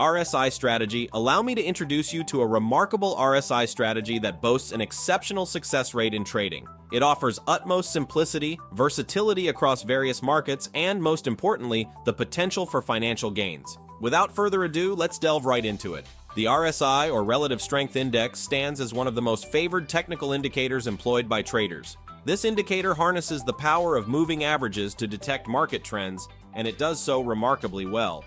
RSI strategy. Allow me to introduce you to a remarkable RSI strategy that boasts an exceptional success rate in trading. It offers utmost simplicity, versatility across various markets, and most importantly, the potential for financial gains. Without further ado, let's delve right into it. The RSI, or Relative Strength Index, stands as one of the most favored technical indicators employed by traders. This indicator harnesses the power of moving averages to detect market trends, and it does so remarkably well.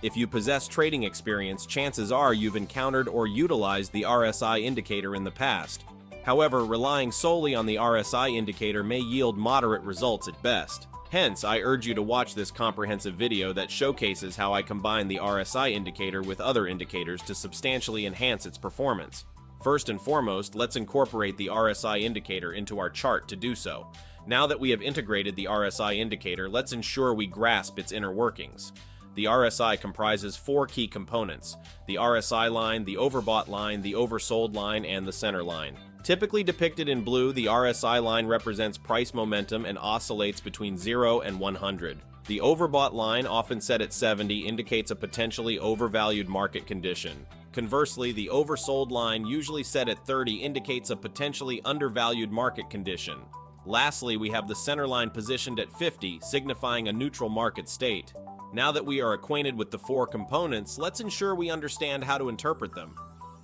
If you possess trading experience, chances are you've encountered or utilized the RSI indicator in the past. However, relying solely on the RSI indicator may yield moderate results at best. Hence, I urge you to watch this comprehensive video that showcases how I combine the RSI indicator with other indicators to substantially enhance its performance. First and foremost, let's incorporate the RSI indicator into our chart to do so. Now that we have integrated the RSI indicator, let's ensure we grasp its inner workings. The RSI comprises four key components: the RSI line, the overbought line, the oversold line, and the center line. Typically depicted in blue, the RSI line represents price momentum and oscillates between 0 and 100. The overbought line, often set at 70, indicates a potentially overvalued market condition. Conversely, the oversold line, usually set at 30, indicates a potentially undervalued market condition. Lastly, we have the center line positioned at 50, signifying a neutral market state. Now that we are acquainted with the four components, let's ensure we understand how to interpret them.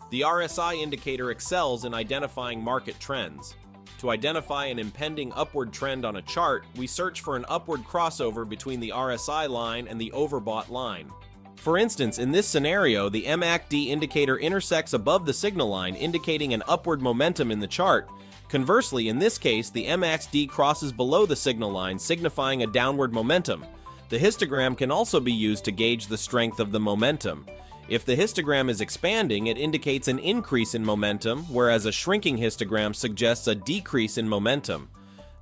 The RSI indicator excels in identifying market trends. To identify an impending upward trend on a chart, we search for an upward crossover between the RSI line and the overbought line. For instance, in this scenario, the MACD indicator intersects above the signal line, indicating an upward momentum in the chart. Conversely, in this case, the MACD crosses below the signal line, signifying a downward momentum. The histogram can also be used to gauge the strength of the momentum. If the histogram is expanding, it indicates an increase in momentum, whereas a shrinking histogram suggests a decrease in momentum.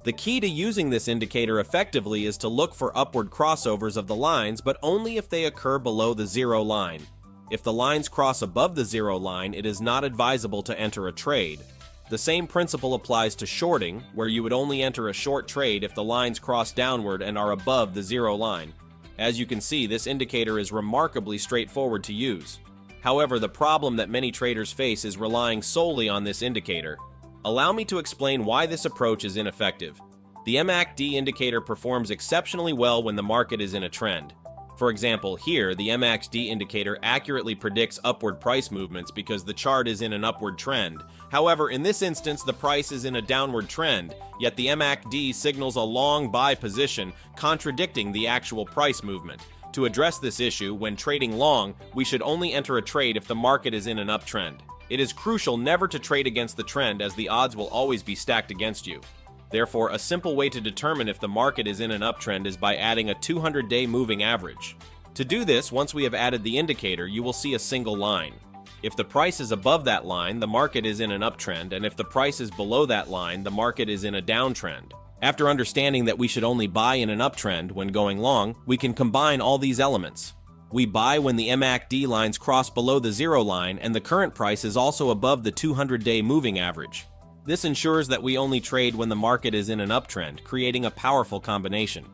The key to using this indicator effectively is to look for upward crossovers of the lines, but only if they occur below the zero line. If the lines cross above the zero line, it is not advisable to enter a trade. The same principle applies to shorting, where you would only enter a short trade if the lines cross downward and are above the zero line. As you can see, this indicator is remarkably straightforward to use. However, the problem that many traders face is relying solely on this indicator. Allow me to explain why this approach is ineffective. The MACD indicator performs exceptionally well when the market is in a trend. For example, here, the MACD indicator accurately predicts upward price movements because the chart is in an upward trend. However, in this instance, the price is in a downward trend, yet the MACD signals a long buy position, contradicting the actual price movement. To address this issue, when trading long, we should only enter a trade if the market is in an uptrend. It is crucial never to trade against the trend, as the odds will always be stacked against you. Therefore, a simple way to determine if the market is in an uptrend is by adding a 200-day moving average. To do this, once we have added the indicator, you will see a single line. If the price is above that line, the market is in an uptrend, and if the price is below that line, the market is in a downtrend. After understanding that we should only buy in an uptrend when going long, we can combine all these elements. We buy when the MACD lines cross below the zero line and the current price is also above the 200-day moving average. This ensures that we only trade when the market is in an uptrend, creating a powerful combination.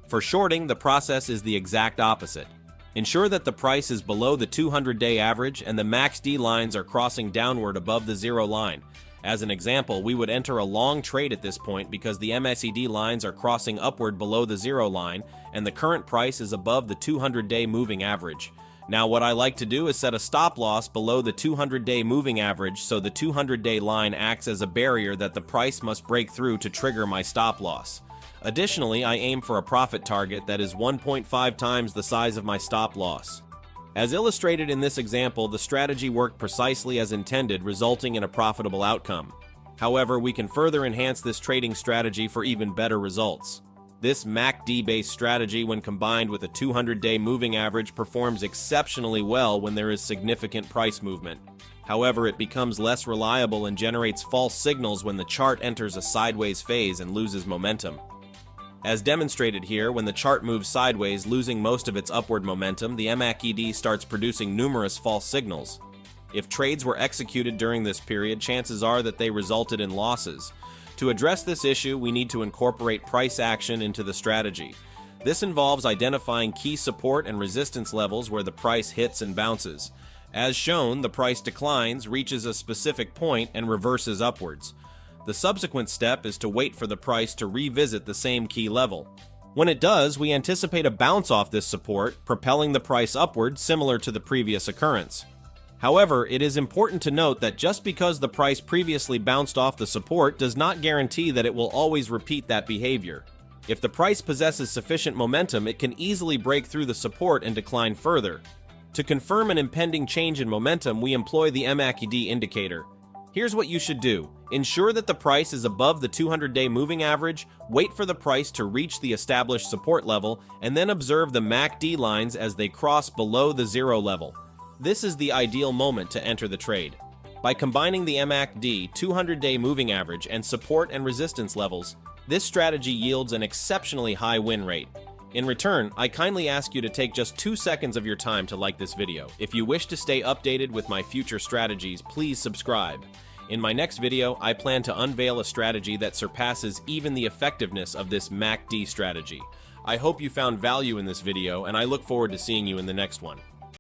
For shorting, the process is the exact opposite. Ensure that the price is below the 200-day average and the MACD lines are crossing downward above the zero line. As an example, we would enter a long trade at this point because the MACD lines are crossing upward below the zero line and the current price is above the 200-day moving average. Now, what I like to do is set a stop loss below the 200-day moving average, so the 200-day line acts as a barrier that the price must break through to trigger my stop loss. Additionally, I aim for a profit target that is 1.5 times the size of my stop loss. As illustrated in this example, the strategy worked precisely as intended, resulting in a profitable outcome. However, we can further enhance this trading strategy for even better results. This MACD-based strategy, when combined with a 200-day moving average, performs exceptionally well when there is significant price movement. However, it becomes less reliable and generates false signals when the chart enters a sideways phase and loses momentum. As demonstrated here, when the chart moves sideways, losing most of its upward momentum, the MACD starts producing numerous false signals. If trades were executed during this period, chances are that they resulted in losses. To address this issue, we need to incorporate price action into the strategy. This involves identifying key support and resistance levels where the price hits and bounces. As shown, the price declines, reaches a specific point, and reverses upwards. The subsequent step is to wait for the price to revisit the same key level. When it does, we anticipate a bounce off this support, propelling the price upward similar to the previous occurrence. However, it is important to note that just because the price previously bounced off the support does not guarantee that it will always repeat that behavior. If the price possesses sufficient momentum, it can easily break through the support and decline further. To confirm an impending change in momentum, we employ the MACD indicator. Here's what you should do. Ensure that the price is above the 200-day moving average, wait for the price to reach the established support level, and then observe the MACD lines as they cross below the zero level. This is the ideal moment to enter the trade. By combining the MACD, 200-day moving average, and support and resistance levels, this strategy yields an exceptionally high win rate. In return, I kindly ask you to take just 2 seconds of your time to like this video. If you wish to stay updated with my future strategies, please subscribe. In my next video, I plan to unveil a strategy that surpasses even the effectiveness of this MACD strategy. I hope you found value in this video, and I look forward to seeing you in the next one.